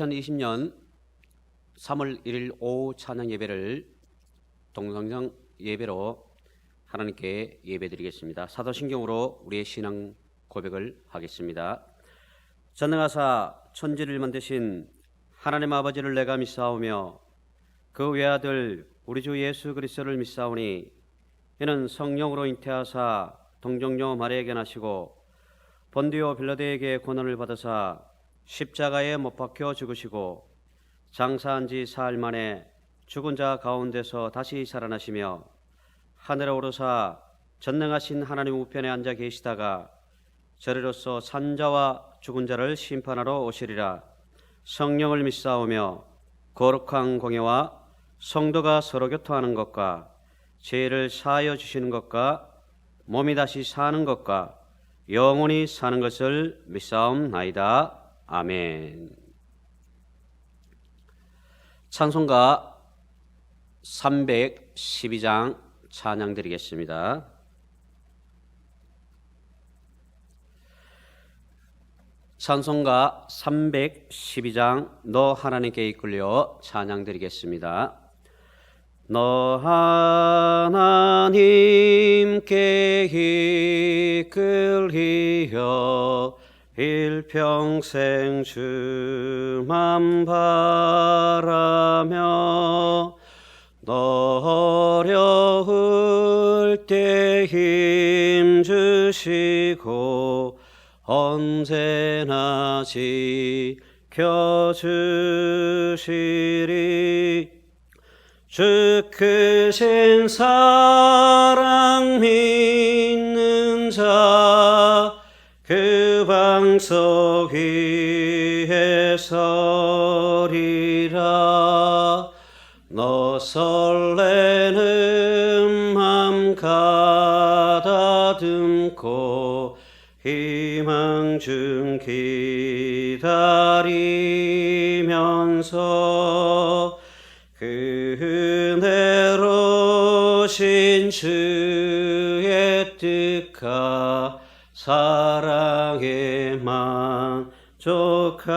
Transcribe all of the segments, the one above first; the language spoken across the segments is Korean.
2020년 3월 1일 오후 찬양 예배를 동성령 예배로 하나님께 예배드리겠습니다. 사도신경으로 우리의 신앙 고백을 하겠습니다. 전능하사 천지를 만드신 하나님 아버지를 내가 믿사오며 그 외아들 우리 주 예수 그리스도를 믿사오니 이는 성령으로 잉태하사 동정녀 마리아에게 나시고 본디오 빌라도에게 고난을 받으사 십자가에 못 박혀 죽으시고 장사한 지 사흘 만에 죽은 자 가운데서 다시 살아나시며 하늘에 오르사 전능하신 하나님 우편에 앉아 계시다가 저리로서 산자와 죽은 자를 심판하러 오시리라. 성령을 믿사오며 거룩한 공예와 성도가 서로 교통하는 것과 죄를 사하여 주시는 것과 몸이 다시 사는 것과 영원히 사는 것을 믿사옵나이다. 아멘. 찬송가 312장 찬양 드리겠습니다. 찬송가 312장 너 하나님께 이끌려 찬양 드리겠습니다. 너 하나님께 이끌리어 일평생 주만 바라며 너 어려울 때 힘 주시고 언제나 지켜주시리. 주 크신 사랑 믿는 자 그 방석 위에 서리라. 너 설레는 맘 가다듬고 희망 중 기다리면서 그 은혜로 신 주의 뜻과 사랑에 만족하여라.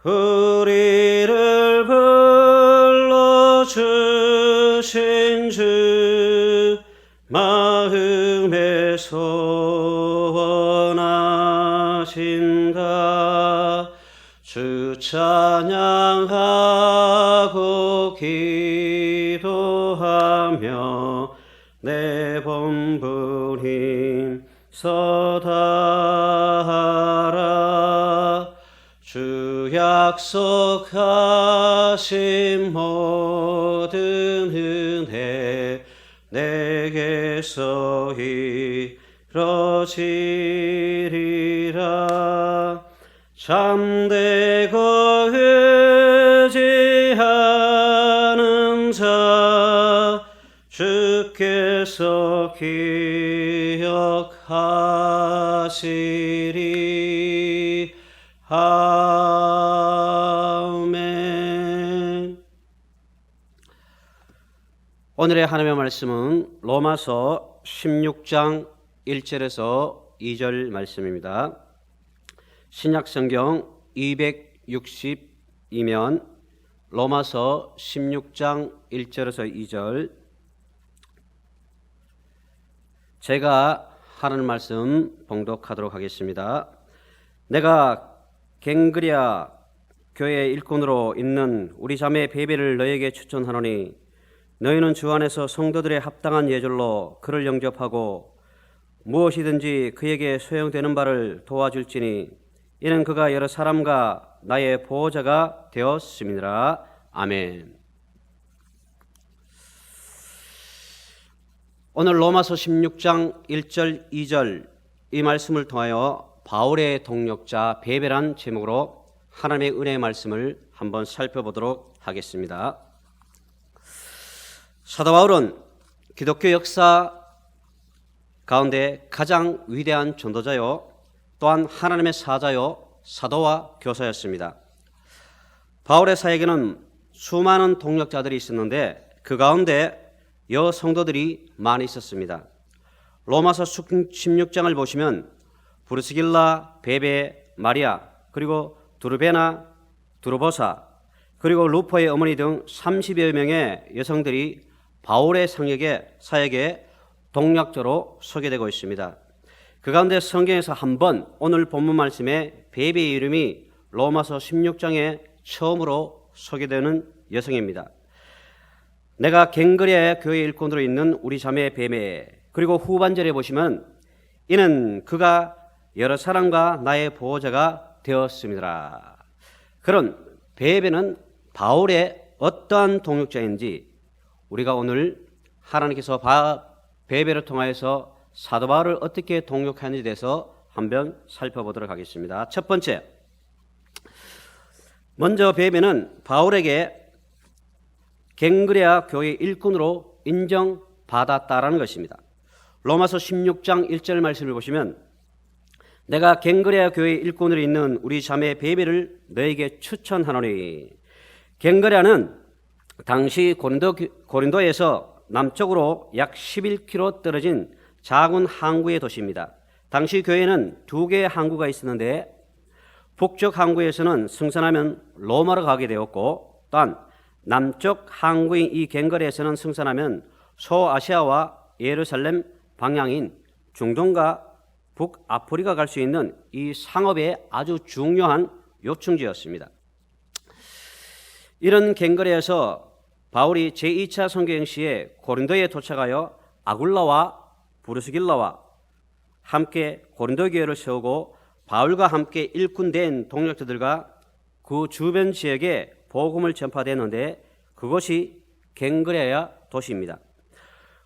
우리를 불러주신 주 마음에 소원하신다. 주 찬양하고 기도하며 내 본분 힘써 다하라. 주 약속하신 모든 은혜 내게서 이뤄지리라. 참되고 의지하는 자 주께서 기억하시리. 아멘. 오늘의 하나님의 말씀은 로마서 16장 1절에서 2절 말씀입니다. 신약성경 260이면 로마서 16장 1절에서 2절, 제가 하는 말씀 봉독하도록 하겠습니다. 내가 갱그리아 교회 일꾼으로 있는 우리 자매 베베를 너에게 추천하노니 너희는 주 안에서 성도들의 합당한 예절로 그를 영접하고 무엇이든지 그에게 소용되는 바를 도와줄지니 이는 그가 여러 사람과 나의 보호자가 되었음이니라. 아멘. 오늘 로마서 16장 1절 2절 이 말씀을 통하여 바울의 동역자 베베란 제목으로 하나님의 은혜의 말씀을 한번 살펴보도록 하겠습니다. 사도 바울은 기독교 역사 가운데 가장 위대한 전도자요 또한 하나님의 사자요 사도와 교사였습니다. 바울의 사역에는 수많은 동역자들이 있었는데 그 가운데 여성도들이 많이 있었습니다. 로마서 16장을 보시면 브루스길라, 베베, 마리아, 그리고 두르베나, 두르보사, 그리고 루포의 어머니 등 30여 명의 여성들이 바울의 사역에 동력자로 소개되고 있습니다. 그 가운데 성경에서 한 번 오늘 본문 말씀에 베베의 이름이 로마서 16장에 처음으로 소개되는 여성입니다. 내가 갱그레아 교회 일꾼으로 있는 우리 자매 베베, 그리고 후반절에 보시면 이는 그가 여러 사람과 나의 보호자가 되었습니다. 그런 베베는 바울의 어떠한 동역자인지 우리가 오늘 하나님께서 베베를 통하여서 사도 바울을 어떻게 동역하는지에 대해서 한번 살펴보도록 하겠습니다. 첫 번째, 먼저 베베는 바울에게 갱그레아 교회 일꾼으로 인정받았다라는 것입니다. 로마서 16장 1절 말씀을 보시면 내가 갱그레아 교회 일꾼으로 있는 우리 자매 베베를 너에게 추천하노니. 갱그레아는 당시 고린도에서 남쪽으로 약 11km 떨어진 작은 항구의 도시입니다. 당시 교회는 두 개의 항구가 있었는데 북쪽 항구에서는 승선하면 로마로 가게 되었고, 또한 남쪽 항구인 이 갱그레아에서는 승선하면 소아시아와 예루살렘 방향인 중동과 북아프리카 갈 수 있는 이 상업의 아주 중요한 요충지였습니다. 이런 갱그레아에서 바울이 제2차 선교행 시에 고린도에 도착하여 아굴라와 브루스길라와 함께 고린도 교회를 세우고 바울과 함께 일꾼된 동역자들과 그 주변 지역에 복음을 전파되었는데 그것이 갱그레아 도시입니다.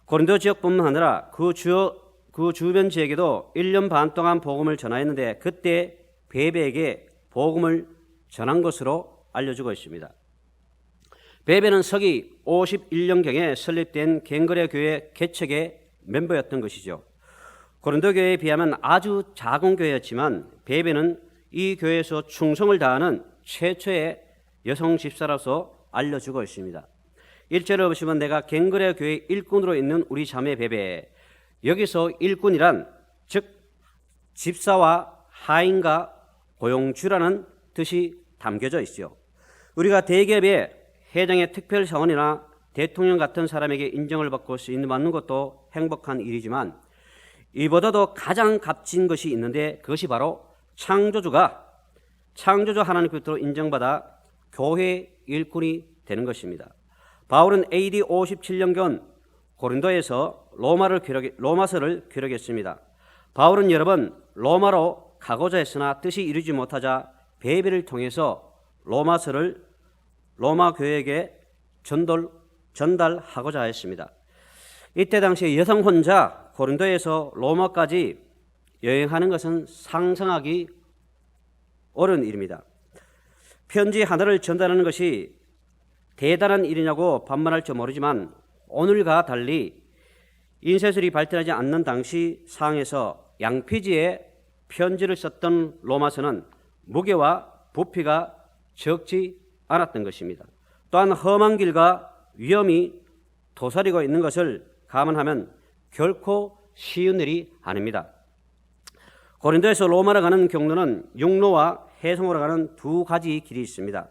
고린도 지역뿐만 아니라 그 주변 지역에도 1년 반 동안 복음을 전하였는데 그때 베베에게 복음을 전한 것으로 알려지고 있습니다. 베베는 서기 51년경에 설립된 갱그레아 교회 개척의 멤버였던 것이죠. 고린도 교회에 비하면 아주 작은 교회였지만 베베는 이 교회에서 충성을 다하는 최초의 여성 집사로서 알려지고 있습니다. 1절을 보시면 내가 갱그레아 교회 일꾼으로 있는 우리 자매 베베, 여기서 일꾼이란 즉 집사와 하인과 고용주라는 뜻이 담겨져 있죠. 우리가 대기업의 회장의 특별 사원이나 대통령 같은 사람에게 인정을 받고 쓰임받는 것도 행복한 일이지만 이보다도 가장 값진 것이 있는데 그것이 바로 창조주 하나님께로 인정받아 교회 일꾼이 되는 것입니다. 바울은 AD 57년경 고린도에서 로마서를 기록했습니다. 바울은 여러 번 로마로 가고자 했으나 뜻이 이루지 못하자 베베를 통해서 로마 교회에게 전달하고자 했습니다. 이때 당시에 여성 혼자 고린도에서 로마까지 여행하는 것은 상상하기 어려운 일입니다. 편지 하나를 전달하는 것이 대단한 일이냐고 반문할지 모르지만 오늘과 달리 인쇄술이 발달하지 않는 당시 상황에서 양피지에 편지를 썼던 로마서는 무게와 부피가 적지 않았던 것입니다. 또한 험한 길과 위험이 도사리고 있는 것을 감안하면 결코 쉬운 일이 아닙니다. 고린도에서 로마로 가는 경로는 육로와 해성으로 가는 두 가지 길이 있습니다.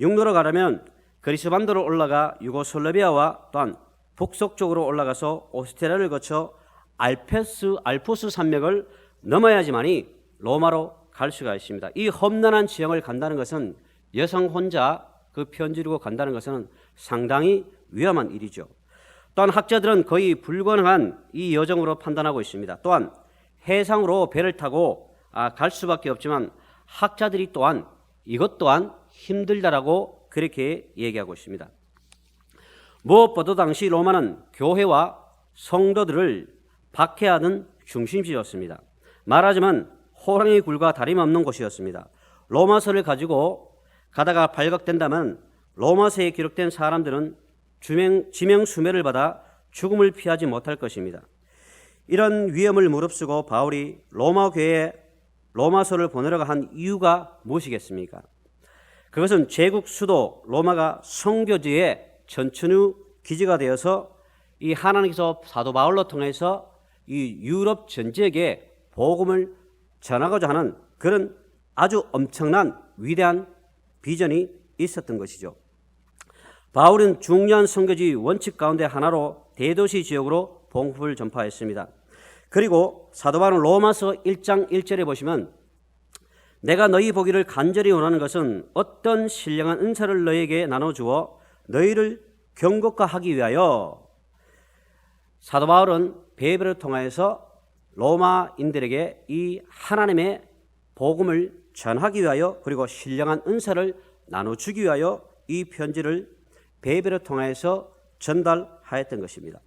육로로 가려면 그리스 반도로 올라가 유고슬라비아와 또한 북서쪽으로 올라가서 오스트리아를 거쳐 알프스 산맥을 넘어야지만이 로마로 갈 수가 있습니다. 이 험난한 지형을 간다는 것은 여성 혼자 그 편지를 간다는 것은 상당히 위험한 일이죠. 또한 학자들은 거의 불가능한 이 여정으로 판단하고 있습니다. 또한 해상으로 배를 타고 갈 수밖에 없지만 학자들이 또한 이것 또한 힘들다라고 그렇게 얘기하고 있습니다. 무엇보다 당시 로마는 교회와 성도들을 박해하는 중심지였습니다. 말하자면 호랑이 굴과 다름없는 곳이었습니다. 로마서를 가지고 가다가 발각된다면 로마서에 기록된 사람들은 지명수매를 받아 죽음을 피하지 못할 것입니다. 이런 위험을 무릅쓰고 바울이 로마 교회에 로마서를 보내려고 한 이유가 무엇이겠습니까? 그것은 제국 수도 로마가 선교지의 전천후 기지가 되어서 이 하나님께서 사도 바울로 통해서 이 유럽 전 지역에 복음을 전하고자 하는 그런 아주 엄청난 위대한 비전이 있었던 것이죠. 바울은 중요한 선교지 원칙 가운데 하나로 대도시 지역으로 복음을 전파했습니다. 그리고 사도 바울은 로마서 1장 1절에 보시면 내가 너희 보기를 간절히 원하는 것은 어떤 신령한 은사를 너희에게 나눠주어 너희를 경고하기 위하여. 사도 바울은 베베를 통하여서 로마인들에게 이 하나님의 복음을 전하기 위하여 그리고 신령한 은사를 나눠주기 위하여 이 편지를 베베를 통하여서 전달하였던 것입니다.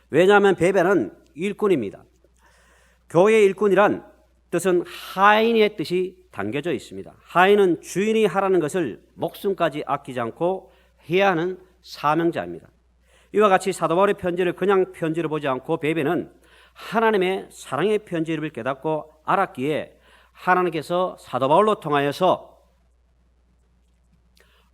왜냐하면 베베는 일꾼입니다. 교회의 일꾼이란 뜻은 하인의 뜻이 담겨져 있습니다. 하인은 주인이 하라는 것을 목숨까지 아끼지 않고 해야 하는 사명자입니다. 이와 같이 사도 바울의 편지를 그냥 편지로 보지 않고 베베는 하나님의 사랑의 편지를 깨닫고 알았기에 하나님께서 사도 바울로 통하여서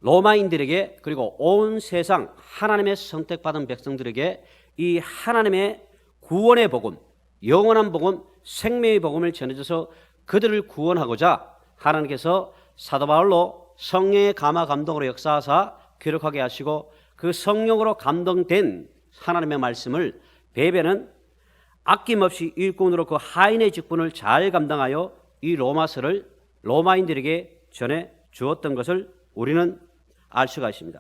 로마인들에게 그리고 온 세상 하나님의 선택받은 백성들에게 이 하나님의 구원의 복음, 영원한 복음, 생명의 복음을 전해줘서 그들을 구원하고자 하나님께서 사도 바울로 성령의 감화 감동으로 역사하사 기록하게 하시고 그 성령으로 감동된 하나님의 말씀을 베베는 아낌없이 일꾼으로 그 하인의 직분을 잘 감당하여 이 로마서를 로마인들에게 전해 주었던 것을 우리는 알 수가 있습니다.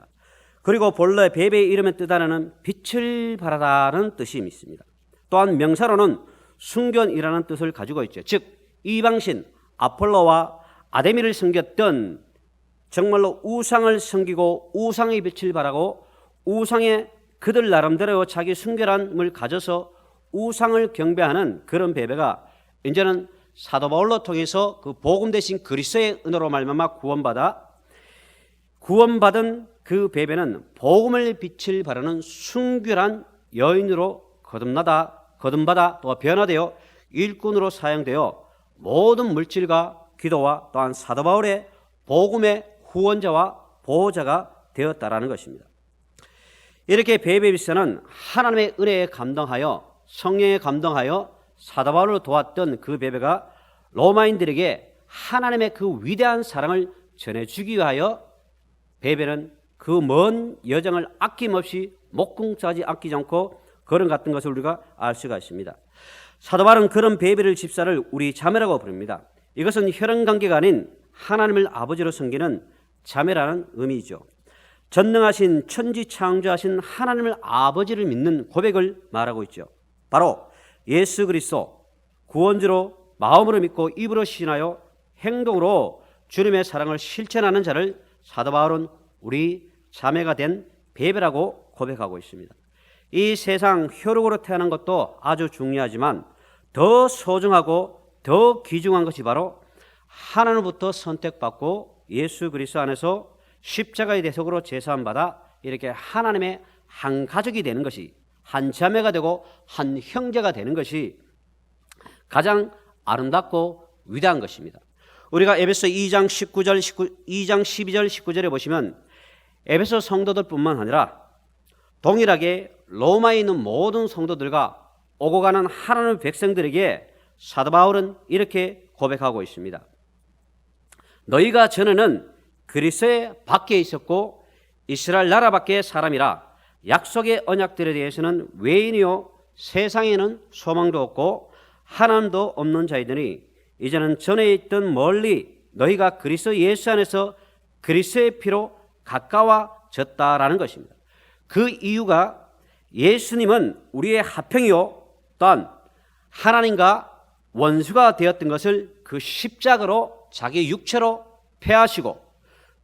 그리고 본래 베베의 이름의 뜻하는 빛을 발하다는 뜻이 있습니다. 또한 명사로는 순견이라는 뜻을 가지고 있죠. 즉 이방신 아폴로와 아데미를 섬겼던 정말로 우상을 섬기고 우상의 빛을 발하고 우상의 그들 나름대로 자기 순결함을 가져서 우상을 경배하는 그런 베베가 이제는 사도 바울로 통해서 그 복음 대신 그리스도의 은혜로 말미암아 구원받은 그 베베는 복음을 빛을 바라는 순결한 여인으로 거듭받아 또 변화되어 일꾼으로 사용되어 모든 물질과 기도와 또한 사도 바울의 복음의 후원자와 보호자가 되었다라는 것입니다. 이렇게 베베비서는 하나님의 은혜에 감동하여 성령에 감동하여 사도 바울을 도왔던 그 베베가 로마인들에게 하나님의 그 위대한 사랑을 전해주기 위하여 베베는 그 먼 여정을 아낌없이 목공까지 아끼지 않고 걸어갔던 것을 우리가 알 수가 있습니다. 사도 바울은 그런 베베를 집사를 우리 자매라고 부릅니다. 이것은 혈연관계가 아닌 하나님을 아버지로 섬기는 자매라는 의미이죠. 전능하신 천지창조하신 하나님을 아버지를 믿는 고백을 말하고 있죠. 바로 예수 그리스도 구원주로 마음으로 믿고 입으로 신하여 행동으로 주님의 사랑을 실천하는 자를 사도 바울은 우리 자매가 된 베베라고 고백하고 있습니다. 이 세상 혈육으로 태어난 것도 아주 중요하지만 더 소중하고 더 귀중한 것이 바로 하나님부터 선택받고 예수 그리스도 안에서 십자가의 대속으로 제사함받아 이렇게 하나님의 한 가족이 되는 것이, 한 자매가 되고 한 형제가 되는 것이 가장 아름답고 위대한 것입니다. 우리가 에베소 2장 12절 19절에 보시면 에베소 성도들뿐만 아니라 동일하게 로마에 있는 모든 성도들과 오고 가는 하나님의 백성들에게 사도 바울은 이렇게 고백하고 있습니다. 너희가 전에는 그리스도의 밖에 있었고 이스라엘 나라 밖의 사람이라 약속의 언약들에 대해서는 외인이요 세상에는 소망도 없고 하나님도 없는 자이더니 이제는 전에 있던 멀리 너희가 그리스도 예수 안에서 그리스도의 피로 가까워졌다라는 것입니다. 그 이유가 예수님은 우리의 화평이요 또한 하나님과 원수가 되었던 것을 그 십자가로 자기 육체로 폐하시고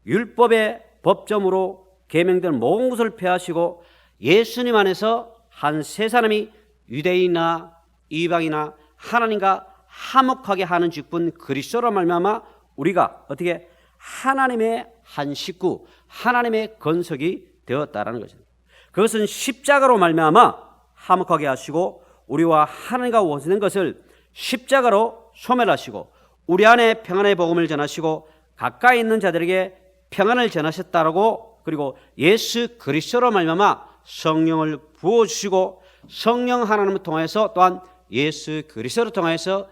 율법의 법점으로 계명된 모든 것을 폐하시고 예수님 안에서 한 세 사람이 유대인이나 이방이나 하나님과 화목하게 하는 직분 그리스도로 말미암아 우리가 어떻게 하나님의 한 식구, 하나님의 건석이 되었다라는 것입니다. 그것은 십자가로 말미암아 화목하게 하시고 우리와 하나님과 원수된 것을 십자가로 소멸하시고 우리 안에 평안의 복음을 전하시고 가까이 있는 자들에게 평안을 전하셨다라고, 그리고 예수 그리스도로 말미암아 성령을 부어주시고 성령 하나님을 통해서 또한 예수 그리스도를 통해서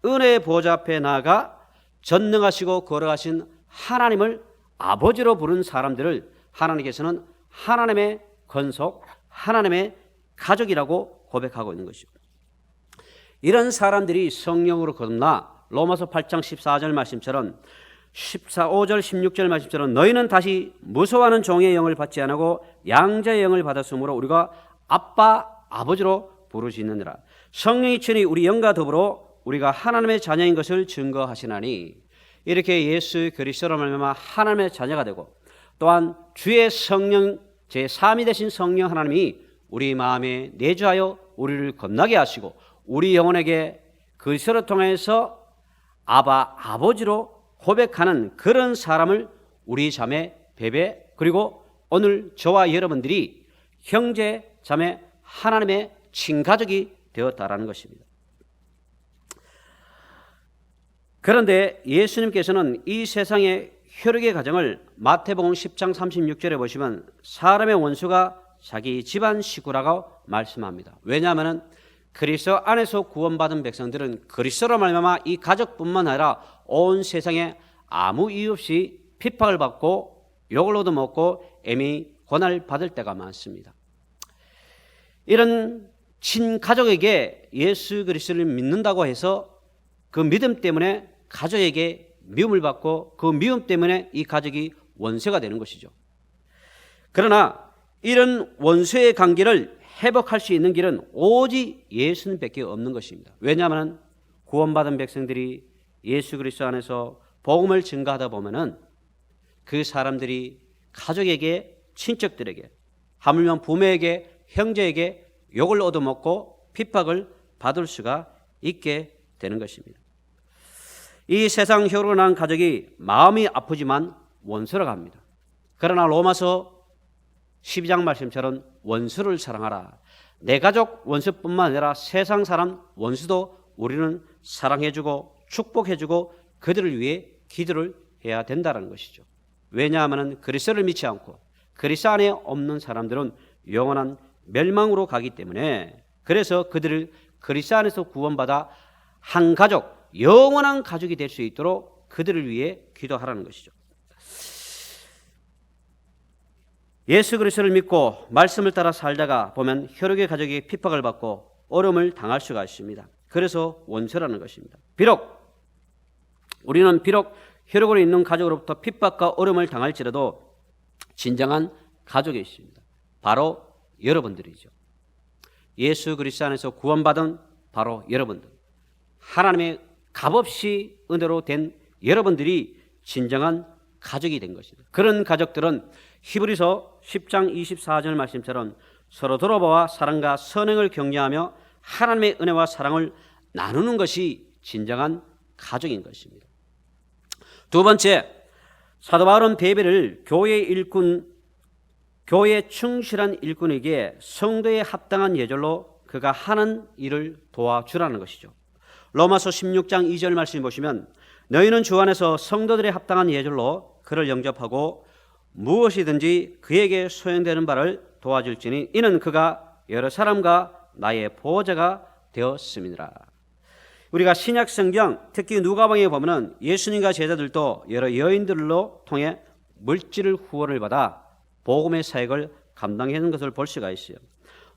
은혜의 보좌 앞에 나아가 전능하시고 거룩하신 하나님을 아버지로 부른 사람들을 하나님께서는 하나님의 권속, 하나님의 가족이라고 고백하고 있는 것이고, 이런 사람들이 성령으로 거듭나 로마서 8장 14절 말씀처럼 5절 16절 말씀처럼 너희는 다시 무서워하는 종의 영을 받지 않고 양자의 영을 받았으므로 우리가 아빠 아버지로 부르짖느니라. 성령이 친히 우리 영과 더불어 우리가 하나님의 자녀인 것을 증거하시나니, 이렇게 예수 그리스도로 말미암아 하나님의 자녀가 되고, 또한 주의 성령 제3위 되신 성령 하나님이 우리 마음에 내주하여 우리를 겁나게 하시고 우리 영혼에게 그리스도를 통해서 아바 아버지로 고백하는 그런 사람을 우리 자매 베베, 그리고 오늘 저와 여러분들이 형제 자매 하나님의 친가족이 되었다라는 것입니다. 그런데 예수님께서는 이 세상의 혈육의 가정을 마태복음 10장 36절에 보시면 사람의 원수가 자기 집안 식구라고 말씀합니다. 왜냐하면 그리스도 안에서 구원받은 백성들은 그리스도로 말미암아 이 가족뿐만 아니라 온 세상에 아무 이유 없이 핍박을 받고 욕을 얻어먹고 애미 고난을 받을 때가 많습니다. 이런 친가족에게 예수 그리스도를 믿는다고 해서 그 믿음 때문에 가족에게 미움을 받고 그 미움 때문에 이 가족이 원수가 되는 것이죠. 그러나 이런 원수의 관계를 회복할 수 있는 길은 오직 예수님밖에 없는 것입니다. 왜냐하면 구원받은 백성들이 예수 그리스도 안에서 복음을 증거하다 보면은 그 사람들이 가족에게, 친척들에게, 하물며 부모에게, 형제에게 욕을 얻어먹고 핍박을 받을 수가 있게 되는 것입니다. 이 세상 혈육으로 난 가족이 마음이 아프지만 원수라고 합니다. 그러나 로마서 12장 말씀처럼 원수를 사랑하라. 내 가족 원수뿐만 아니라 세상 사람 원수도 우리는 사랑해주고 축복해주고 그들을 위해 기도를 해야 된다는 것이죠. 왜냐하면 그리스도를 믿지 않고 그리스도 안에 없는 사람들은 영원한 멸망으로 가기 때문에, 그래서 그들을 그리스도 안에서 구원받아 한 가족, 영원한 가족이 될 수 있도록 그들을 위해 기도하라는 것이죠. 예수 그리스도를 믿고 말씀을 따라 살다가 보면 혈육의 가족이 핍박을 받고 어려움을 당할 수가 있습니다. 그래서 원수라는 것입니다. 우리는 비록 혈육으로 있는 가족으로부터 핍박과 어려움을 당할지라도 진정한 가족이 있습니다. 바로 여러분들이죠. 예수 그리스도 안에서 구원받은 바로 여러분들, 하나님의 값없이 은혜로 된 여러분들이 진정한 가족이 된 것입니다. 그런 가족들은 히브리서 10장 24절 말씀처럼 서로 돌아보아 사랑과 선행을 격려하며 하나님의 은혜와 사랑을 나누는 것이 진정한 가족인 것입니다. 두 번째, 사도 바울은 베베를 교회의 일꾼, 교회에 충실한 일꾼에게 성도에 합당한 예절로 그가 하는 일을 도와주라는 것이죠. 로마서 16장 2절 말씀 보시면 너희는 주 안에서 성도들의 합당한 예절로 그를 영접하고 무엇이든지 그에게 소용되는 바를 도와줄지니 이는 그가 여러 사람과 나의 보호자가 되었음이니라. 우리가 신약 성경 특히 누가복음에 보면은 예수님과 제자들도 여러 여인들로 통해 물질 후원을 받아 복음의 사역을 감당하는 것을 볼 수가 있어요.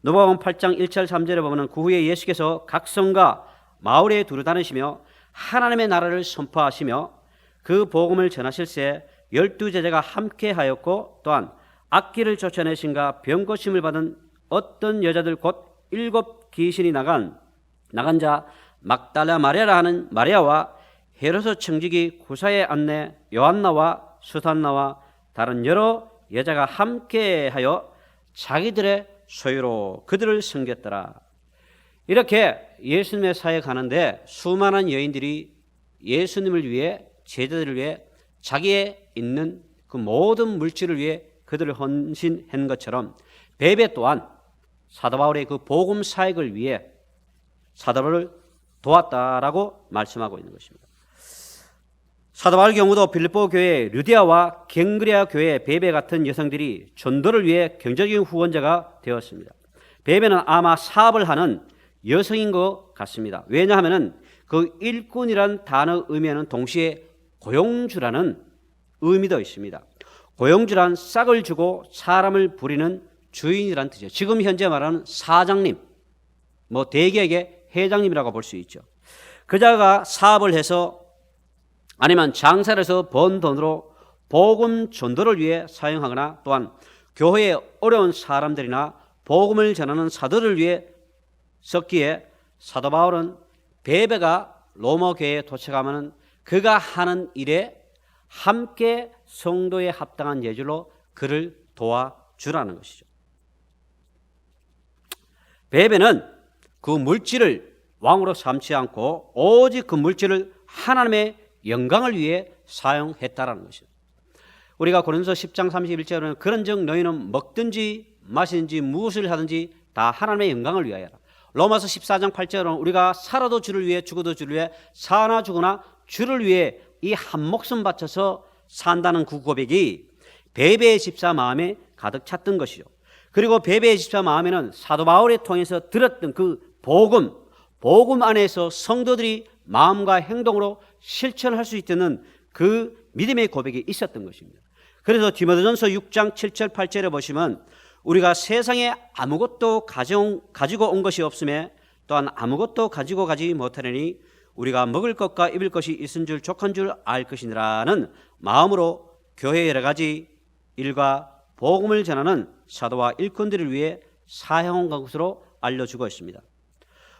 누가복음 8장 1절 3절에 보면은 그 후에 예수께서 각 성과 마을에 두루 다니시며 하나님의 나라를 선포하시며 그 복음을 전하실새 12제자가 함께 하였고 또한 악기를 쫓아내신가 병고침을 받은 어떤 여자들 곧 7 귀신이 나간 자 막달라 마리아라 하는 마리아와 헤로스 청지기 구사의 안내 요한나와 수산나와 다른 여러 여자가 함께하여 자기들의 소유로 그들을 섬겼더라. 이렇게 예수님의 사역하는데 수많은 여인들이 예수님을 위해, 제자들을 위해 자기의 있는 그 모든 물질을 위해 그들을 헌신한 것처럼 베베 또한 사도 바울의 그 복음 사역을 위해 사도 바울을 도왔다라고 말씀하고 있는 것입니다. 사도 바울 경우도 빌립보 교회 르디아와 갱그레아 교회 베베 같은 여성들이 전도를 위해 경제적인 후원자가 되었습니다. 베베는 아마 사업을 하는 여성인 것 같습니다. 왜냐하면 그 일꾼이란 단어 의미는 동시에 고용주라는 의미도 있습니다. 고용주란 싹을 주고 사람을 부리는 주인이란 뜻이에요. 지금 현재 말하는 사장님, 대기업의 회장님이라고 볼 수 있죠. 그자가 사업을 해서 아니면 장사를 해서 번 돈으로 복음 전도를 위해 사용하거나 또한 교회에 어려운 사람들이나 복음을 전하는 사도를 위해 썼기에 사도 바울은 베베가 로마 교회에 도착하면 그가 하는 일에 함께 성도에 합당한 예절로 그를 도와주라는 것이죠. 베베는 그 물질을 왕으로 삼지 않고 오직 그 물질을 하나님의 영광을 위해 사용했다라는 것이죠. 우리가 고린도서 10장 31절에는 그런즉 너희는 먹든지 마시든지 무엇을 하든지 다 하나님의 영광을 위하여라. 로마서 14장 8절은 우리가 살아도 주를 위해 죽어도 주를 위해 사나 죽으나 주를 위해 이 한 목숨 바쳐서 산다는 그 고백이 베베의 집사 마음에 가득 찼던 것이죠. 그리고 베베의 집사 마음에는 사도 바울을 통해서 들었던 그 복음 안에서 성도들이 마음과 행동으로 실천할 수 있는 그 믿음의 고백이 있었던 것입니다. 그래서 디모데전서 6장 7절 8절에 보시면 우리가 세상에 아무것도 가지고 온 것이 없음에 또한 아무것도 가지고 가지 못하려니 우리가 먹을 것과 입을 것이 있은 줄 족한 줄 알 것이니라는 마음으로 교회의 여러 가지 일과 복음을 전하는 사도와 일꾼들을 위해 사용한 것으로 알려주고 있습니다.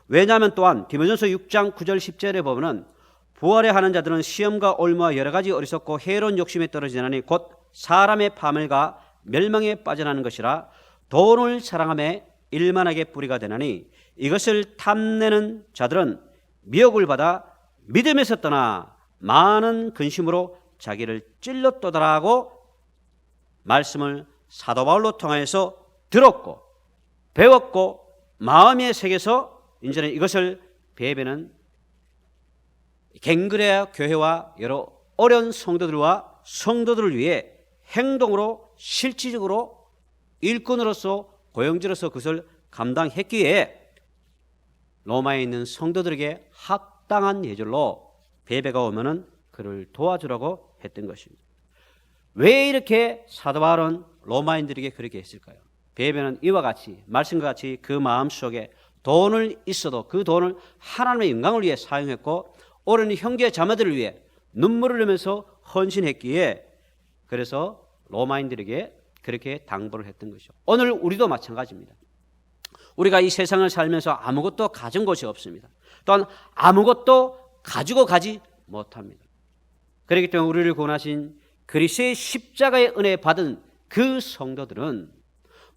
왜냐하면 또한 디모데전서 6장 9절 10절에 보면은 부활에 하는 자들은 시험과 올무와 여러 가지 어리석고 해로운 욕심에 떨어지나니 곧 사람의 파멸과 멸망에 빠져나는 것이라 돈을 사랑하며 일만하게 뿌리가 되나니 이것을 탐내는 자들은 미혹을 받아 믿음에서 떠나 많은 근심으로 자기를 찔렀도다라고 말씀을 사도 바울로 통하여서 들었고 배웠고 마음에 새겨서 이제는 이것을 베베는 갱그레아 교회와 여러 어려운 성도들과 성도들을 위해 행동으로 실질적으로 일꾼으로서 고용주로서 그것을 감당했기에 로마에 있는 성도들에게 합당한 예절로 베베가 오면은 그를 도와주라고 했던 것입니다. 왜 이렇게 사도 바울은 로마인들에게 그렇게 했을까요? 베베는 이와 같이 말씀과 같이 그 마음속에 돈을 있어도 그 돈을 하나님의 영광을 위해 사용했고 어린 형제 자매들을 위해 눈물을 흘리면서 헌신했기에 그래서 로마인들에게 그렇게 당부를 했던 것이죠. 오늘 우리도 마찬가지입니다. 우리가 이 세상을 살면서 아무것도 가진 것이 없습니다. 또한 아무것도 가지고 가지 못합니다. 그렇기 때문에 우리를 구원하신 그리스도의 십자가의 은혜 받은 그 성도들은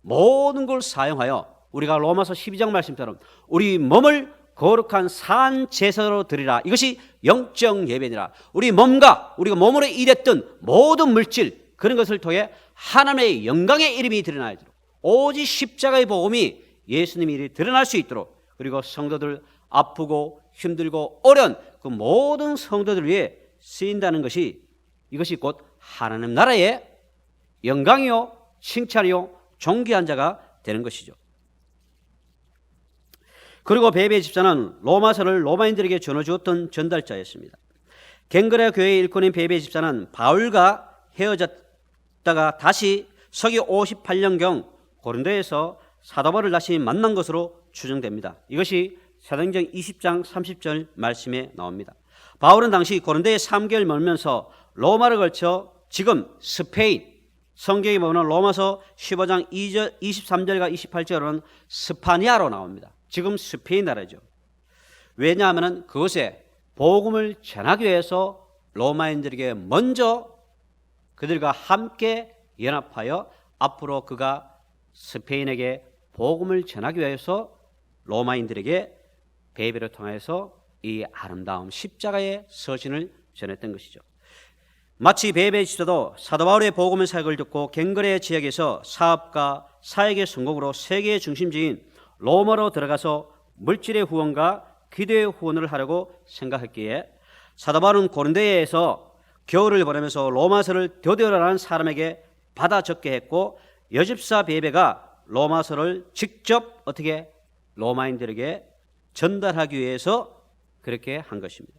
모든 걸 사용하여 우리가 로마서 12장 말씀처럼 우리 몸을 거룩한 산 제사로 드리라. 이것이 영적 예배니라. 우리 몸과 우리가 몸으로 일했던 모든 물질 그런 것을 통해 하나님의 영광의 이름이 드러나도록 오직 십자가의 복음이 예수님의 일이 드러날 수 있도록 그리고 성도들 아프고 힘들고 어려운 그 모든 성도들을 위해 쓰인다는 것이 이것이 곧 하나님 나라의 영광이요 칭찬이요 존귀한 자가 되는 것이죠. 그리고 베베 집사는 로마서를 로마인들에게 전해주었던 전달자였습니다. 갱그레아 교회의 일꾼인 베베 집사는 바울과 헤어졌다가 다시 서기 58년경 고린도에서 사도 바울을 다시 만난 것으로 추정됩니다. 이것이 사도행전 20장 30절 말씀에 나옵니다. 바울은 당시 고린도에 3개월 머물면서 로마를 걸쳐 지금 스페인 성경에 보면 로마서 15장 23절과 28절은 스파니아로 나옵니다. 지금 스페인 나라죠. 왜냐하면 그것에 복음을 전하기 위해서 로마인들에게 먼저 그들과 함께 연합하여 앞으로 그가 스페인에게 복음을 전하기 위해서 로마인들에게 베베를 통해서 이 아름다운 십자가의 서신을 전했던 것이죠. 마치 베베 집사도 사도 바울의 복음의 사역을 듣고 갱그레아 지역에서 사업과 사역의 성공으로 세계의 중심지인 로마로 들어가서 물질의 후원과 기도의 후원을 하려고 생각했기에 사도 바울은 고린도에서 겨울을 보내면서 로마서를 되돌아라는 사람에게 받아 적게 했고 여집사 베베가 로마서를 직접 어떻게 로마인들에게 전달하기 위해서 그렇게 한 것입니다.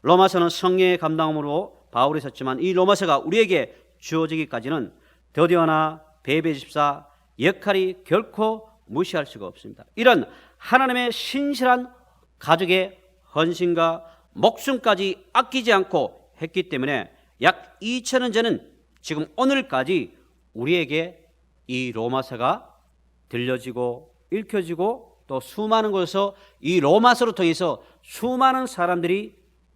로마서는 성령의 감동으로 바울이 썼지만 이 로마서가 우리에게 주어지기까지는 더디어나 베베 집사 역할이 결코 무시할 수가 없습니다. 이런 하나님의 신실한 가족의 헌신과 목숨까지 아끼지 않고 했기 때문에 약 2000년 전은 지금 오늘까지 우리에게 이 로마서가 들려지고 읽혀지고 또 수많은 곳에서 이 로마서를 통해서 수많은 사람들이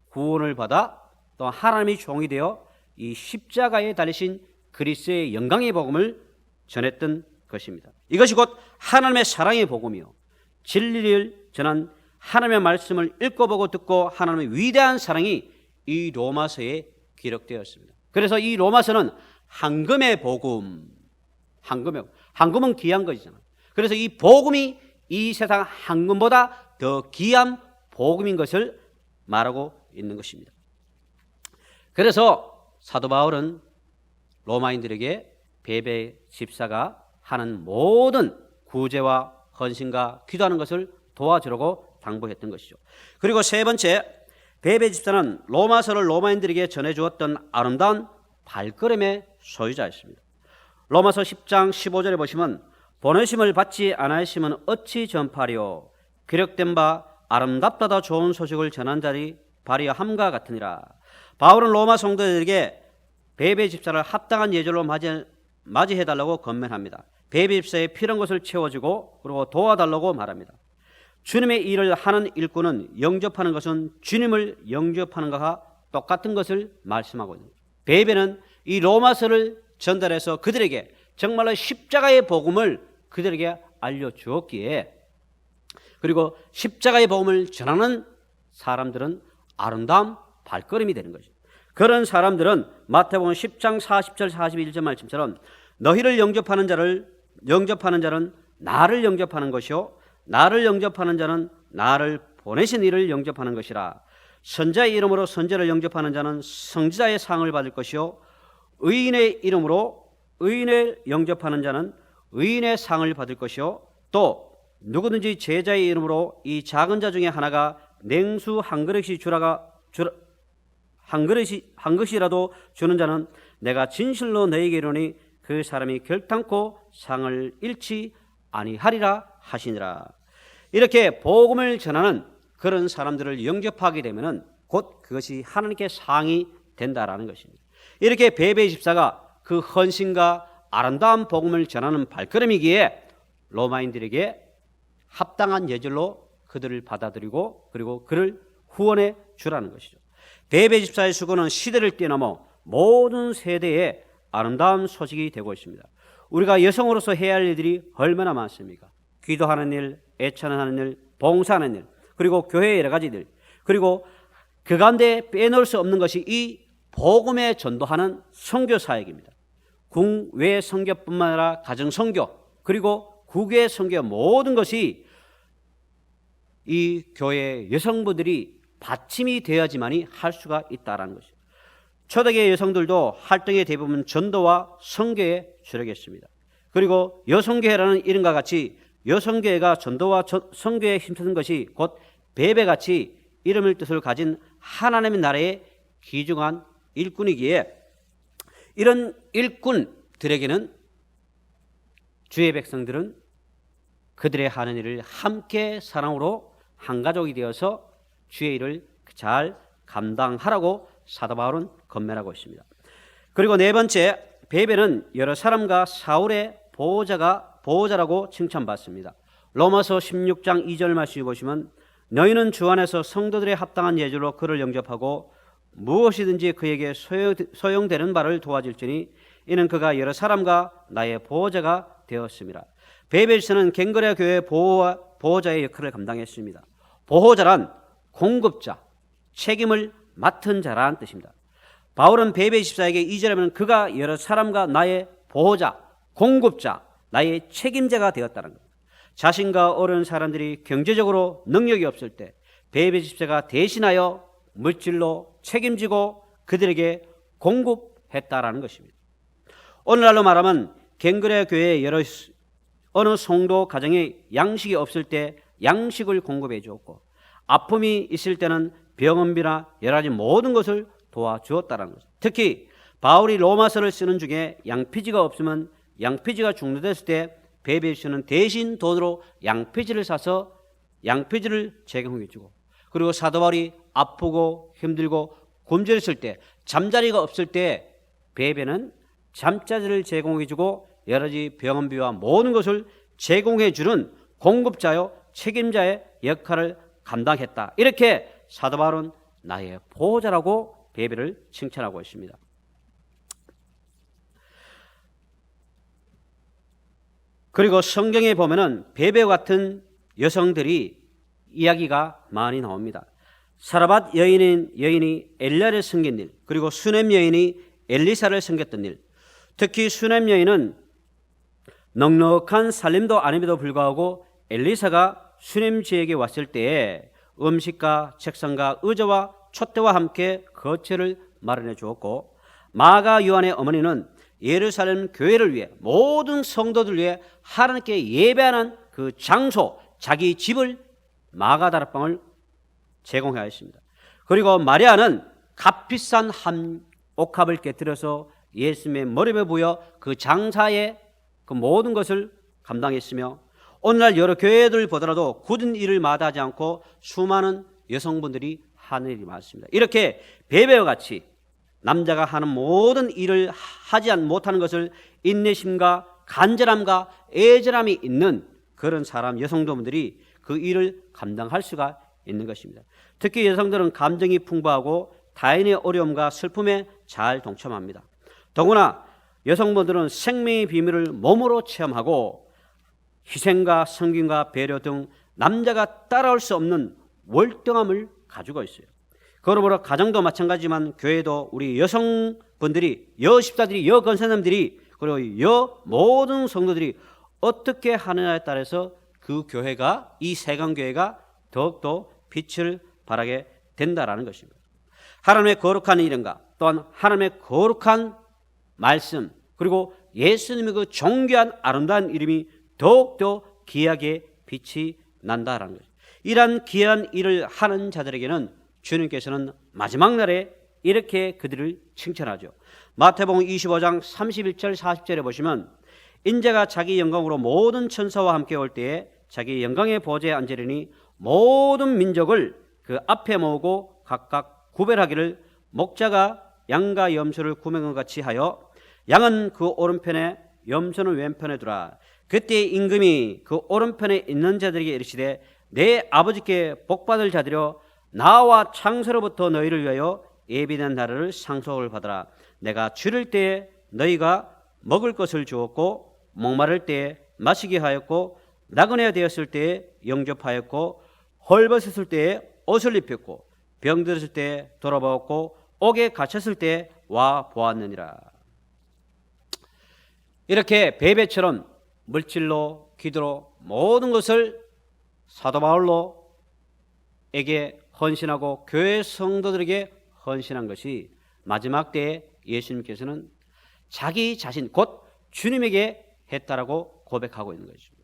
구원을 받아 또 하나님의 종이 되어 이 십자가에 달리신 그리스도의 영광의 복음을 전했던 것입니다. 이것이 곧 하나님의 사랑의 복음이요 진리를 전한 하나님의 말씀을 읽고 보고 듣고 하나님의 위대한 사랑이 이 로마서에 기록되었습니다. 그래서 이 로마서는 황금의 복음, 황금은 귀한 것이잖아요. 그래서 이 복음이 이 세상 황금보다 더 귀한 복음인 것을 말하고 있는 것입니다. 그래서 사도 바울은 로마인들에게 베베 집사가 하는 모든 구제와 헌신과 기도하는 것을 도와주려고 당부했던 것이죠. 그리고 세 번째, 베베 집사는 로마서를 로마인들에게 전해주었던 아름다운 발걸음의 소유자였습니다. 로마서 10장 15절에 보시면 보내심을 받지 않으시면 어찌 전파리요 기록된 바 아름답다다 좋은 소식을 전한 자리 발이여 함과 같으니라. 바울은 로마 성도들에게 베베 집사를 합당한 예절로 맞이해달라고 권면합니다. 베베 집사의 필요한 것을 채워주고 그리고 도와달라고 말합니다. 주님의 일을 하는 일꾼은 영접하는 것은 주님을 영접하는 것과 똑같은 것을 말씀하고 있는 거예요. 베베는 이 로마서를 전달해서 그들에게 정말로 십자가의 복음을 그들에게 알려주었기에 그리고 십자가의 복음을 전하는 사람들은 아름다운 발걸음이 되는 거죠. 그런 사람들은 마태복음 10장 40절 41절 말씀처럼 너희를 영접하는 자는 나를 영접하는 것이요 나를 영접하는 자는 나를 보내신 이를 영접하는 것이라. 선자의 이름으로 선자를 영접하는 자는 선지자의 상을 받을 것이요 의인의 이름으로 의인을 영접하는 자는 의인의 상을 받을 것이요 또 누구든지 제자의 이름으로 이 작은 자 중에 하나가 냉수 한 그릇이라도 주는 자는 내가 진실로 너에게 이르노니 그 사람이 결탄코 상을 잃지 아니하리라 하시니라. 이렇게 복음을 전하는 그런 사람들을 영접하게 되면은 곧 그것이 하나님께 상이 된다라는 것입니다. 이렇게 베베 집사가 그 헌신과 아름다운 복음을 전하는 발걸음이기에 로마인들에게 합당한 예절로 그들을 받아들이고 그리고 그를 후원해 주라는 것이죠. 베베 집사의 수고는 시대를 뛰어넘어 모든 세대에 아름다운 소식이 되고 있습니다. 우리가 여성으로서 해야 할 일들이 얼마나 많습니까? 기도하는 일, 애찬하는 일, 봉사하는 일, 그리고 교회의 여러 가지 일, 그리고 그 가운데 빼놓을 수 없는 것이 이 복음에 전도하는 선교 사역입니다. 국외 선교뿐만 아니라 가정 선교, 그리고 국외 선교 모든 것이 이 교회 여성분들이 받침이 되어야지만이 할 수가 있다라는 것이죠. 초대교회 여성들도 활동의 대부분 전도와 선교에 주력했습니다. 그리고 여성교회라는 이름과 같이 여성교회가 전도와 선교에 힘쓰는 것이 곧 베베같이 이름을 뜻을 가진 하나님의 나라의 귀중한 일꾼이기에 이런 일꾼들에게는 주의 백성들은 그들의 하는 일을 함께 사랑으로 한 가족이 되어서 주의 일을 잘 감당하라고 사도 바울은 권면하고 있습니다. 그리고 네 번째, 베베는 여러 사람과 사울의 보호자라고 칭찬받습니다. 로마서 16장 2절 말씀 보시면 너희는 주 안에서 성도들의 합당한 예절로 그를 영접하고 무엇이든지 그에게 소용되는 바를 도와줄지니 이는 그가 여러 사람과 나의 보호자가 되었습니다. 베베에서는 갱그레아 교회 보호자의 역할을 감당했습니다. 보호자란 공급자, 책임을 맡은 자라는 뜻입니다. 바울은 베베 집사에게 2절에 보면 그가 여러 사람과 나의 보호자, 공급자, 나의 책임자가 되었다는 겁니다. 자신과 어려운 사람들이 경제적으로 능력이 없을 때 베베 집사가 대신하여 물질로 책임지고 그들에게 공급했다라는 것입니다. 오늘날로 말하면 갱그레아 교회의 어느 성도 가정에 양식이 없을 때 양식을 공급해 주었고 아픔이 있을 때는 병원비나 여러 가지 모든 것을 도와주었다는 거죠. 특히 바울이 로마서를 쓰는 중에 양피지가 없으면 양피지가 중단됐을 때 베베시는 대신 돈으로 양피지를 사서 양피지를 제공해주고, 그리고 사도 바울이 아프고 힘들고 굶주렸을 때, 잠자리가 없을 때 베베는 잠자리를 제공해주고 여러 가지 병원비와 모든 것을 제공해주는 공급자요 책임자의 역할을 감당했다. 이렇게 사도 바울은 나의 보호자라고 베베를 칭찬하고 있습니다. 그리고 성경에 보면은 베베와 같은 여성들이 이야기가 많이 나옵니다. 사라밧 여인이 엘리야를 섬긴 일, 그리고 수넴 여인이 엘리사를 섬겼던 일. 특히 수넴 여인은 넉넉한 살림도 아님에도 불구하고 엘리사가 수넴 지역에 왔을 때에 음식과 책상과 의자와 촛대와 함께 거처를 마련해 주었고, 마가 요한의 어머니는 예루살렘 교회를 위해, 모든 성도들 위해 하나님께 예배하는 그 장소, 자기 집을 마가 다락방을 제공하였습니다. 그리고 마리아는 값비싼 한 옥합을 깨뜨려서 예수님의 머리에 부여 그 장사의 그 모든 것을 감당했으며, 오늘날 여러 교회들 보더라도 굳은 일을 마다하지 않고 수많은 여성분들이 하는 일이 많습니다. 이렇게 베베와 같이 남자가 하는 모든 일을 하지 못하는 것을 인내심과 간절함과 애절함이 있는 그런 사람, 여성도분들이 그 일을 감당할 수가 있는 것입니다. 특히 여성들은 감정이 풍부하고 타인의 어려움과 슬픔에 잘 동참합니다. 더구나 여성분들은 생명의 비밀을 몸으로 체험하고 희생과 섬김과 배려 등 남자가 따라올 수 없는 월등함을 가지고 있어요. 그러므로 가정도 마찬가지지만 교회도 우리 여성분들이, 여십사들이, 여건사님들이, 그리고 모든 성도들이 어떻게 하느냐에 따라서 그 교회가, 이 세강교회가 더욱더 빛을 발하게 된다라는 것입니다. 하나님의 거룩한 이름과 또한 하나님의 거룩한 말씀, 그리고 예수님의 그 존귀한 아름다운 이름이 더욱더 귀하게 빛이 난다라는 것입니다. 이러한 귀한 일을 하는 자들에게는 주님께서는 마지막 날에 이렇게 그들을 칭찬하죠. 마태복음 25장 31절 40절에 보시면, 인자가 자기 영광으로 모든 천사와 함께 올 때에 자기 영광의 보좌에 앉으리니 모든 민족을 그 앞에 모으고 각각 구별하기를 목자가 양과 염소를 구매한 것 같이 하여 양은 그 오른편에 염소는 왼편에 두라. 그때 임금이 그 오른편에 있는 자들에게 이르시되 내 아버지께 복받을 자들여 나와 창세로부터 너희를 위하여 예비된 나라를 상속을 받으라. 내가 줄일 때에 너희가 먹을 것을 주었고 목마를 때에 마시게 하였고 나그네 되었을 때에 영접하였고 헐벗었을 때에 옷을 입혔고 병들었을 때에 돌아보았고 옥에 갇혔을 때에 와 보았느니라. 이렇게 베베처럼 물질로 기도로 모든 것을 사도 바울로에게 헌신하고 교회 성도들에게 헌신한 것이 마지막 때에 예수님께서는 자기 자신 곧 주님에게 했다라고 고백하고 있는 것입니다.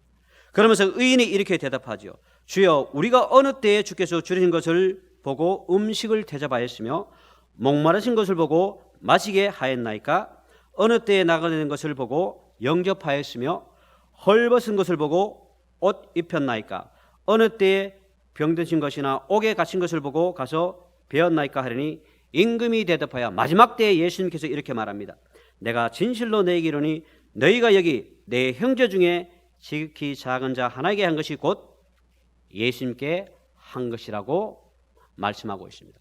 그러면서 의인이 이렇게 대답하죠. 주여, 우리가 어느 때에 주께서 줄이신 것을 보고 음식을 대접하였으며 목마르신 것을 보고 마시게 하였나이까? 어느 때에 나가는 것을 보고 영접하였으며 헐벗은 것을 보고 옷 입혔나이까? 어느 때에 병드신 것이나 옥에 갇힌 것을 보고 가서 배웠나이까 하리니, 임금이 대답하여 마지막 때에 예수님께서 이렇게 말합니다. 내가 진실로 너희에게 이르노니 너희가 여기 내 형제 중에 지극히 작은 자 하나에게 한 것이 곧 예수님께 한 것이라고 말씀하고 있습니다.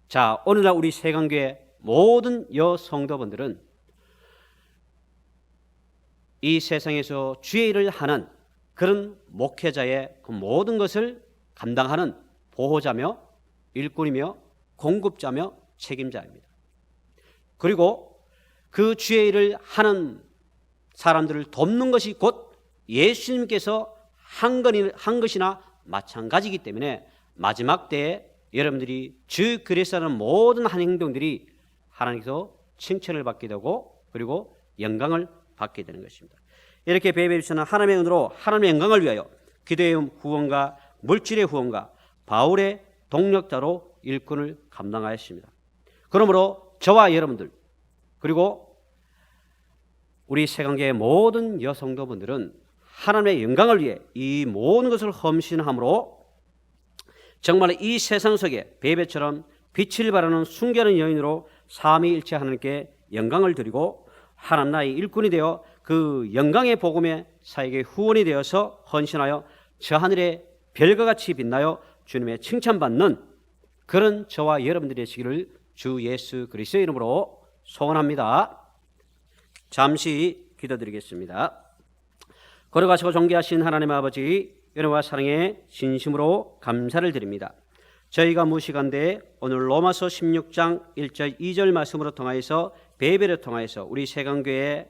자, 오늘날 우리 세강교회 모든 여성도분들은 이 세상에서 주의 일을 하는 그런 목회자의 그 모든 것을 감당하는 보호자며 일꾼이며 공급자며 책임자입니다. 그리고 그 주의 일을 하는 사람들을 돕는 것이 곧 예수님께서 한 것이나 마찬가지이기 때문에 마지막 때에 여러분들이 주 그리스도 하는 모든 한 행동들이 하나님께서 칭찬을 받게 되고 그리고 영광을 받게 되는 것입니다. 이렇게 베베비서는 하나님의 은혜로 하나님의 영광을 위하여 기도의 후원과 물질의 후원과 바울의 동력자로 일꾼을 감당하였습니다. 그러므로 저와 여러분들 그리고 우리 세관계의 모든 여성도분들은 하나님의 영광을 위해 이 모든 것을 헌신함으로 정말 이 세상 속에 베베처럼 빛을 발하는 순결한 여인으로 삼위일체 하나님께 영광을 드리고 하나님 나라의 일꾼이 되어 그 영광의 복음의 사역의 후원이 되어서 헌신하여 저 하늘의 별과 같이 빛나여 주님의 칭찬받는 그런 저와 여러분들이 되시기를 주 예수 그리스도의 이름으로 소원합니다. 잠시 기도드리겠습니다. 거룩하시고 존귀하신 하나님 아버지, 은혜와 사랑에 진심으로 감사를 드립니다. 저희가 무시간대 오늘 로마서 16장 1절 2절 말씀으로 통하여서 베베를 통하여서 우리 세관교회에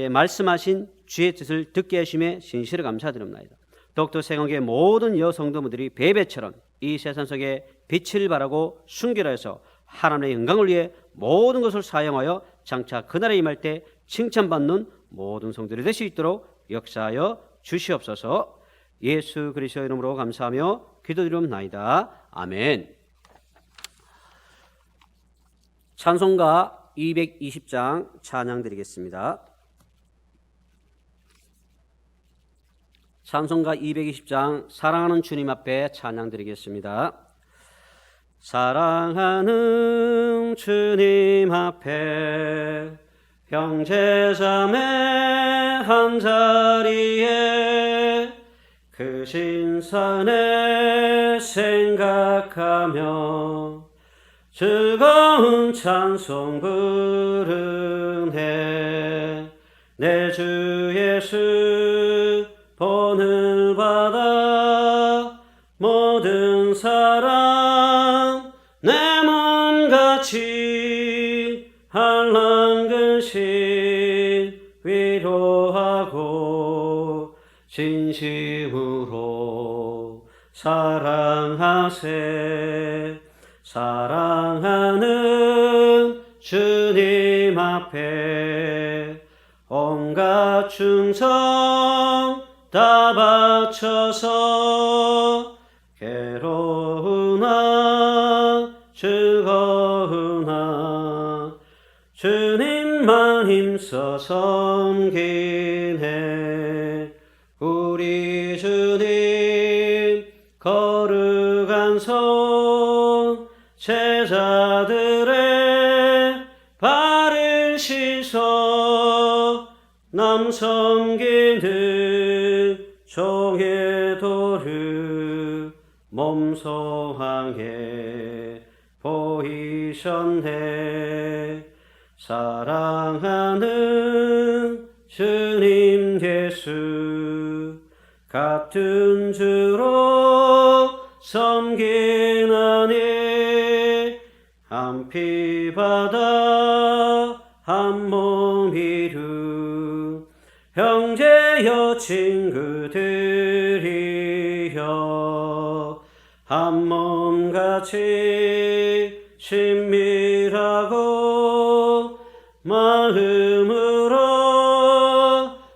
말씀하신 주의 뜻을 듣게 하심에 진실을 감사드립니다. 더욱더 세관교회 모든 여성도들이 베베처럼 이 세상 속에 빛을 발하고 순결하여서 하나님의 영광을 위해 모든 것을 사용하여 장차 그날에 임할 때 칭찬받는 모든 성들이 될 수 있도록 역사하여 주시옵소서. 예수 그리스도의 이름으로 감사하며 기도드리옵나이다. 아멘. 찬송가 220장 찬양 드리겠습니다. 찬송가 220장 사랑하는 주님 앞에 찬양 드리겠습니다. 사랑하는 주님 앞에 형제자매 한자리에 그 신선에 생각하며 즐거운 찬송 부르네. 내 주 예수 본을 받아 모든 사랑 내 몸같이 한란 근심 위로하고 진심으로 사랑하세. 사랑하는 주님 앞에 온갖 충성 다 바쳐서 괴로우나 즐거우나 주님만 힘써 섬기네. 우리 주님 거룩한 손 제자들의 발을 씻어 남 섬기는 종의 도를 몸소항해 보이셨네. 사랑하는 주님 예수 같은 주로 섬기나니 한 피 바다 한 몸 이루 형제여 친구들이여 한 몸같이 친밀하고 마음으로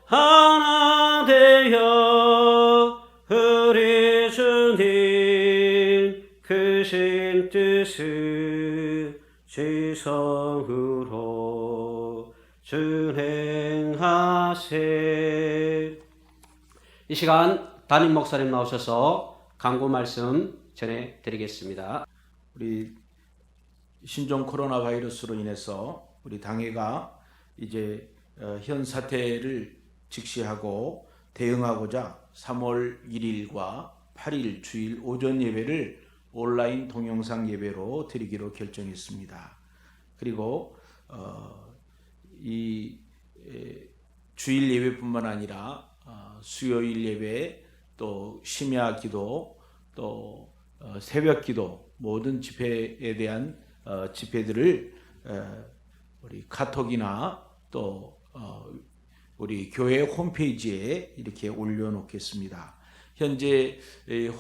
하나 되어 우리 주님 크신 뜻을 지성으로 준행하세. 이 시간 담임 목사님 나오셔서 강구 말씀 전해드리겠습니다. 우리 신종 코로나 바이러스로 인해서 우리 당회가 이제 현 사태를 직시하고 대응하고자 3월 1일과 8일 주일 오전 예배를 온라인 동영상 예배로 드리기로 결정했습니다. 그리고 이 주일 예배뿐만 아니라 수요일 예배, 또 심야 기도, 또 새벽 기도 모든 집회에 대한 집회들을 우리 카톡이나 또 우리 교회 홈페이지에 이렇게 올려놓겠습니다. 현재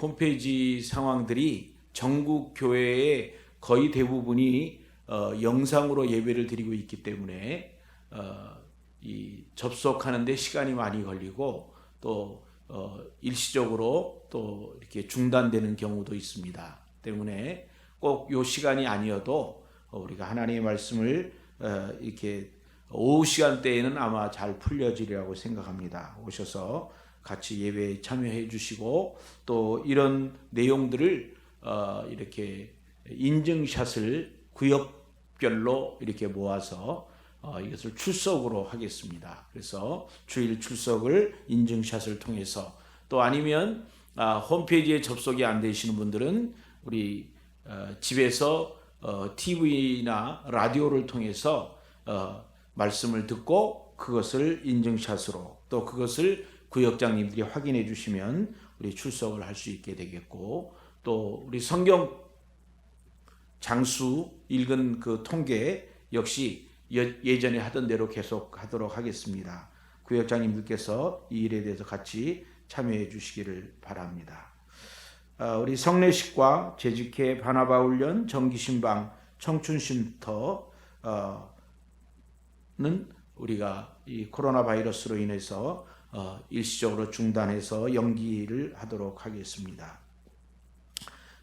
홈페이지 상황들이 전국 교회의 거의 대부분이 영상으로 예배를 드리고 있기 때문에 이 접속하는데 시간이 많이 걸리고 또 일시적으로 또 이렇게 중단되는 경우도 있습니다. 때문에 꼭 요 시간이 아니어도 우리가 하나님의 말씀을 이렇게 오후 시간대에는 아마 잘 풀려지리라고 생각합니다. 오셔서 같이 예배에 참여해 주시고 또 이런 내용들을 이렇게 인증샷을 구역별로 이렇게 모아서 이것을 출석으로 하겠습니다. 그래서 주일 출석을 인증샷을 통해서 또 아니면 홈페이지에 접속이 안 되시는 분들은 우리 집에서 TV나 라디오를 통해서 말씀을 듣고 그것을 인증샷으로 또 그것을 구역장님들이 확인해 주시면 우리 출석을 할 수 있게 되겠고 또 우리 성경 장수 읽은 그 통계 역시 예전에 하던 대로 계속 하도록 하겠습니다. 구역장님들께서 이 일에 대해서 같이 참여해 주시기를 바랍니다. 우리 성례식과 재직회 바나바훈련 정기신방 청춘쉼터는 우리가 이 코로나 바이러스로 인해서 일시적으로 중단해서 연기를 하도록 하겠습니다.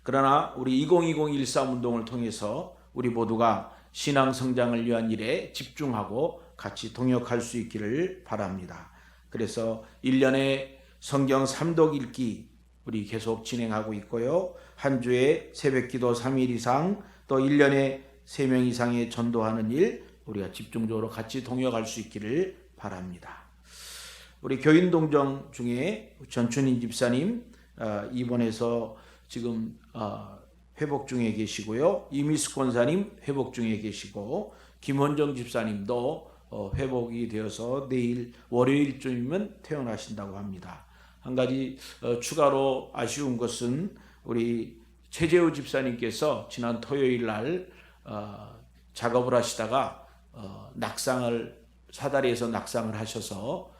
그러나 우리 2020-13 운동을 통해서 우리 모두가 신앙 성장을 위한 일에 집중하고 같이 동역할 수 있기를 바랍니다. 그래서 1년에 성경 3독 읽기 우리 계속 진행하고 있고요. 한 주에 새벽기도 3일 이상 또 1년에 3명 이상의 전도하는 일 우리가 집중적으로 같이 동역할 수 있기를 바랍니다. 우리 교인동정 중에 전춘인 집사님 입원해서 지금 회복 중에 계시고요. 이미숙 권사님 회복 중에 계시고 김원정 집사님도 회복이 되어서 내일 월요일쯤이면 퇴원하신다고 합니다. 한 가지 추가로 아쉬운 것은 우리 최재우 집사님께서 지난 토요일 날 작업을 하시다가 사다리에서 낙상을 하셔서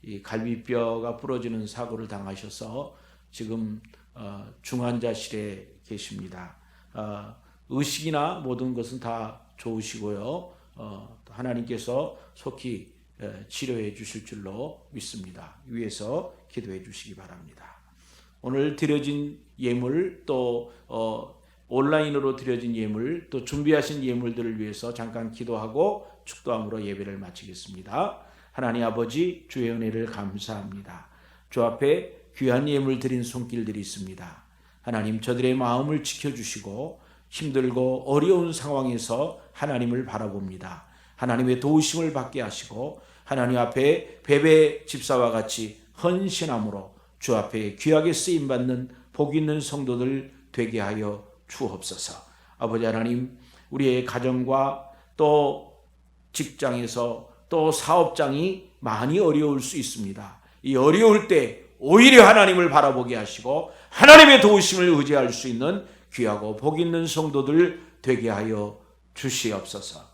이 갈비뼈가 부러지는 사고를 당하셔서 지금 중환자실에 계십니다. 의식이나 모든 것은 다 좋으시고요. 하나님께서 속히 치료해 주실 줄로 믿습니다. 위에서 기도해 주시기 바랍니다. 오늘 드려진 예물 또 온라인으로 드려진 예물 또 준비하신 예물들을 위해서 잠깐 기도하고 축도함으로 예배를 마치겠습니다. 하나님 아버지 주의 은혜를 감사합니다. 주 앞에 귀한 예물 드린 손길들이 있습니다. 하나님 저들의 마음을 지켜주시고 힘들고 어려운 상황에서 하나님을 바라봅니다. 하나님의 도우심을 받게 하시고 하나님 앞에 베베 집사와 같이 헌신함으로 주 앞에 귀하게 쓰임받는 복 있는 성도들 되게 하여 주옵소서. 아버지 하나님 우리의 가정과 또 직장에서 또 사업장이 많이 어려울 수 있습니다. 이 어려울 때 오히려 하나님을 바라보게 하시고 하나님의 도우심을 의지할 수 있는 귀하고 복 있는 성도들 되게 하여 주시옵소서.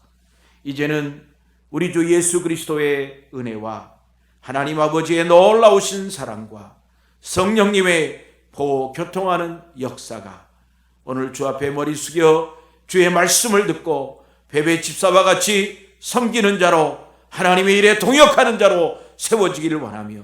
이제는 우리 주 예수 그리스도의 은혜와 하나님 아버지의 놀라우신 사랑과 성령님의 보호 교통하는 역사가 오늘 주 앞에 머리 숙여 주의 말씀을 듣고 베베 집사와 같이 섬기는 자로 하나님의 일에 동역하는 자로 세워지기를 원하며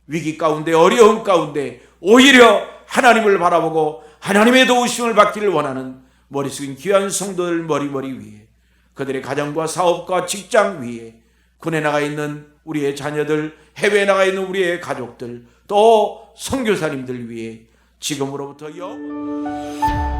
위기 가운데 어려움 가운데 오히려 하나님을 바라보고 하나님의 도우심을 받기를 원하는 머리 숙인 귀한 성도들 머리 위에 그들의 가정과 사업과 직장 위에 군에 나가 있는 우리의 자녀들 해외에 나가 있는 우리의 가족들 또 선교사님들 위해 지금으로부터 영원